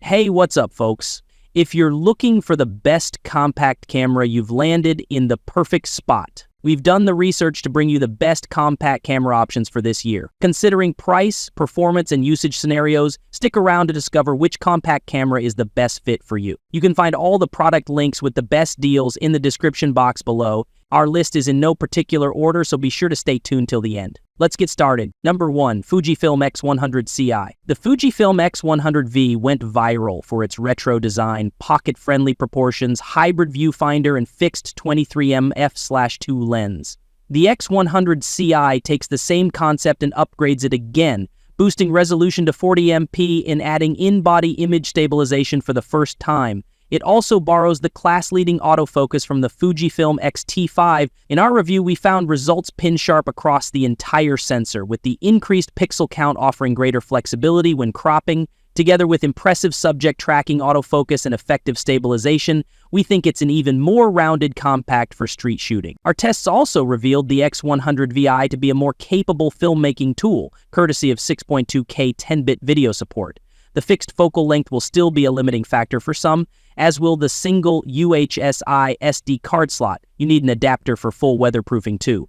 Hey, what's up, folks? If you're looking for the best compact camera, you've landed in the perfect spot. We've done the research to bring you the best compact camera options for this year. Considering price, performance, and usage scenarios, stick around to discover which compact camera is the best fit for you. You can find all the product links with the best deals in the description box below. Our list is in no particular order, so be sure to stay tuned till the end. Let's get started. Number 1. Fujifilm X100VI. The Fujifilm X100V went viral for its retro design, pocket-friendly proportions, hybrid viewfinder, and fixed 23mm f/2 lens. The X100CI takes the same concept and upgrades it again, boosting resolution to 40MP and adding in-body image stabilization for the first time. It also borrows the class-leading autofocus from the Fujifilm X-T5. In our review, we found results pin-sharp across the entire sensor, with the increased pixel count offering greater flexibility when cropping. Together with impressive subject tracking, autofocus, and effective stabilization, we think it's an even more rounded compact for street shooting. Our tests also revealed the X100VI to be a more capable filmmaking tool, courtesy of 6.2K 10-bit video support. The fixed focal length will still be a limiting factor for some, as will the single UHSI SD card slot. You need an adapter for full weatherproofing too.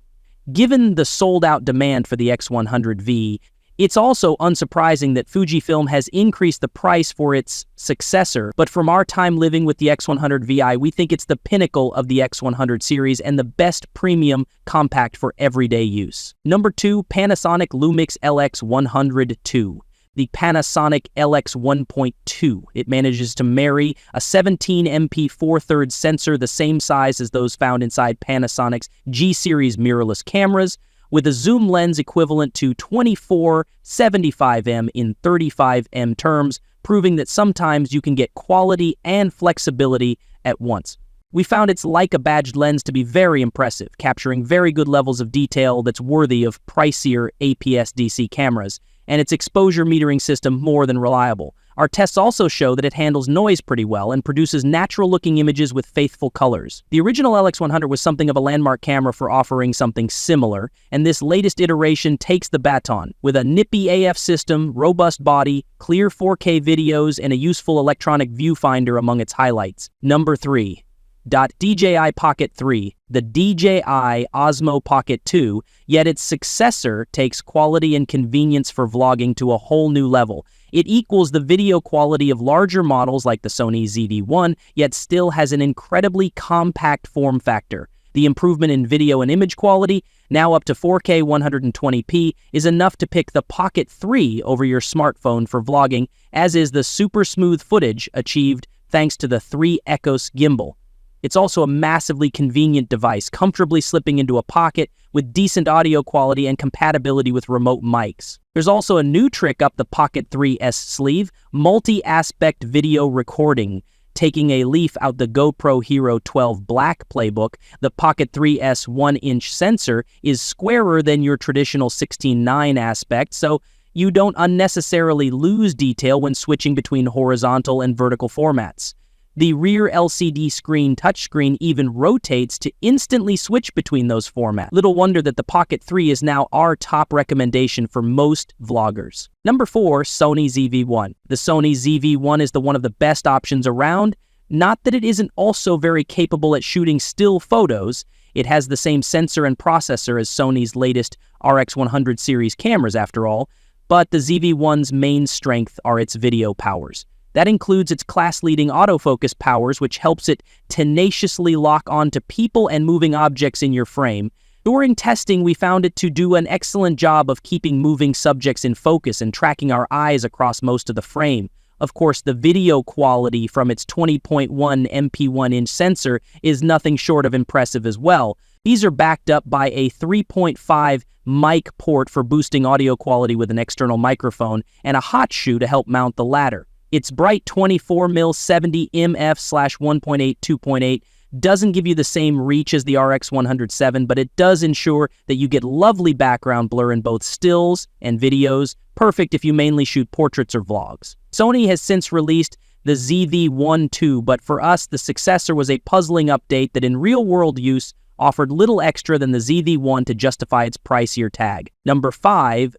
Given the sold-out demand for the X100V, it's also unsurprising that Fujifilm has increased the price for its successor, but from our time living with the X100VI, we think it's the pinnacle of the X100 series and the best premium compact for everyday use. Number 2. Panasonic Lumix LX100 II. The Panasonic LX 1.2. It manages to marry a 17MP 4/3 sensor, the same size as those found inside Panasonic's G-series mirrorless cameras, with a zoom lens equivalent to 24-75mm in 35mm terms, proving that sometimes you can get quality and flexibility at once. We found its Leica badged lens to be very impressive, capturing very good levels of detail that's worthy of pricier APS-DC cameras, and its exposure metering system more than reliable. Our tests also show that it handles noise pretty well and produces natural-looking images with faithful colors. The original LX100 was something of a landmark camera for offering something similar, and this latest iteration takes the baton. With a nippy AF system, robust body, clear 4K videos, and a useful electronic viewfinder among its highlights. Number 3. DJI Pocket 3, the DJI Osmo Pocket 2, yet its successor takes quality and convenience for vlogging to a whole new level. It equals the video quality of larger models like the Sony ZV-1, yet still has an incredibly compact form factor. The improvement in video and image quality, now up to 4K 120p, is enough to pick the Pocket 3 over your smartphone for vlogging, as is the super smooth footage achieved thanks to the 3-ECOS gimbal. It's also a massively convenient device, comfortably slipping into a pocket with decent audio quality and compatibility with remote mics. There's also a new trick up the Pocket 3's sleeve, multi-aspect video recording. Taking a leaf out the GoPro Hero 12 Black playbook, the Pocket 3's 1-inch sensor is squarer than your traditional 16:9 aspect, so you don't unnecessarily lose detail when switching between horizontal and vertical formats. The rear LCD screen touchscreen even rotates to instantly switch between those formats. Little wonder that the Pocket 3 is now our top recommendation for most vloggers. Number 4. Sony ZV-1. The Sony ZV-1 is one of the best options around. Not that it isn't also very capable at shooting still photos. It has the same sensor and processor as Sony's latest RX100 series cameras after all, but the ZV-1's main strength are its video powers. That includes its class-leading autofocus powers, which helps it tenaciously lock onto people and moving objects in your frame. During testing, we found it to do an excellent job of keeping moving subjects in focus and tracking our eyes across most of the frame. Of course, the video quality from its 20.1MP 1-inch sensor is nothing short of impressive as well. These are backed up by a 3.5 mic port for boosting audio quality with an external microphone and a hot shoe to help mount the latter. Its bright 24mm 70mm f/1.8 2.8 doesn't give you the same reach as the RX107, but it does ensure that you get lovely background blur in both stills and videos, perfect if you mainly shoot portraits or vlogs. Sony has since released the ZV-1 II, but for us, the successor was a puzzling update that in real-world use offered little extra than the ZV-1 to justify its pricier tag. Number 5.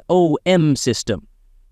OM system.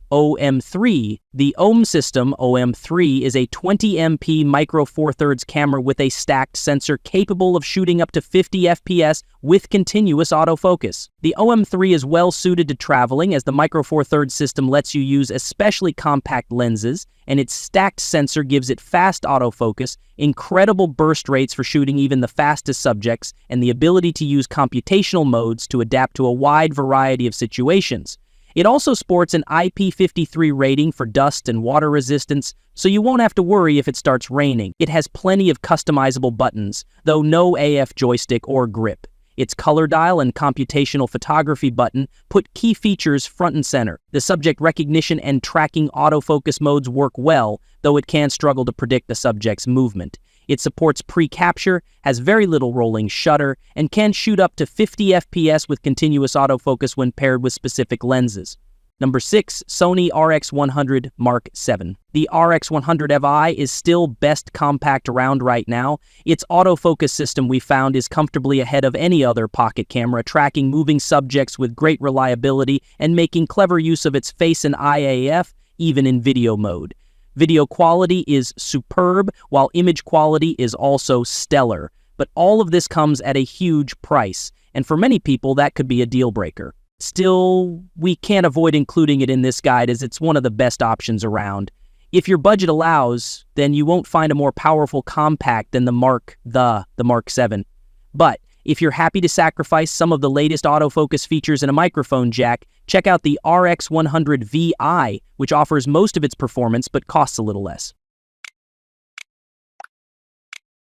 OM3. The OM system, OM3, is a 20MP micro four thirds camera with a stacked sensor capable of shooting up to 50 FPS with continuous autofocus. The OM3 is well suited to traveling as the micro four thirds system lets you use especially compact lenses, and its stacked sensor gives it fast autofocus, incredible burst rates for shooting even the fastest subjects, and the ability to use computational modes to adapt to a wide variety of situations. It also sports an IP53 rating for dust and water resistance, so you won't have to worry if it starts raining. It has plenty of customizable buttons, though no AF joystick or grip. Its color dial and computational photography button put key features front and center. The subject recognition and tracking autofocus modes work well, though it can struggle to predict the subject's movement. It supports pre-capture, has very little rolling shutter, and can shoot up to 50 FPS with continuous autofocus when paired with specific lenses. Number 6. Sony RX100 Mark VII. The RX100VI is still best compact around right now. Its autofocus system, we found, is comfortably ahead of any other pocket camera, tracking moving subjects with great reliability and making clever use of its face and eye AF, even in video mode. Video quality is superb, while image quality is also stellar. But all of this comes at a huge price, and for many people that could be a deal breaker. Still, we can't avoid including it in this guide as it's one of the best options around. If your budget allows, then you won't find a more powerful compact than the Mark VII. But if you're happy to sacrifice some of the latest autofocus features and a microphone jack, check out the RX100VI, which offers most of its performance but costs a little less.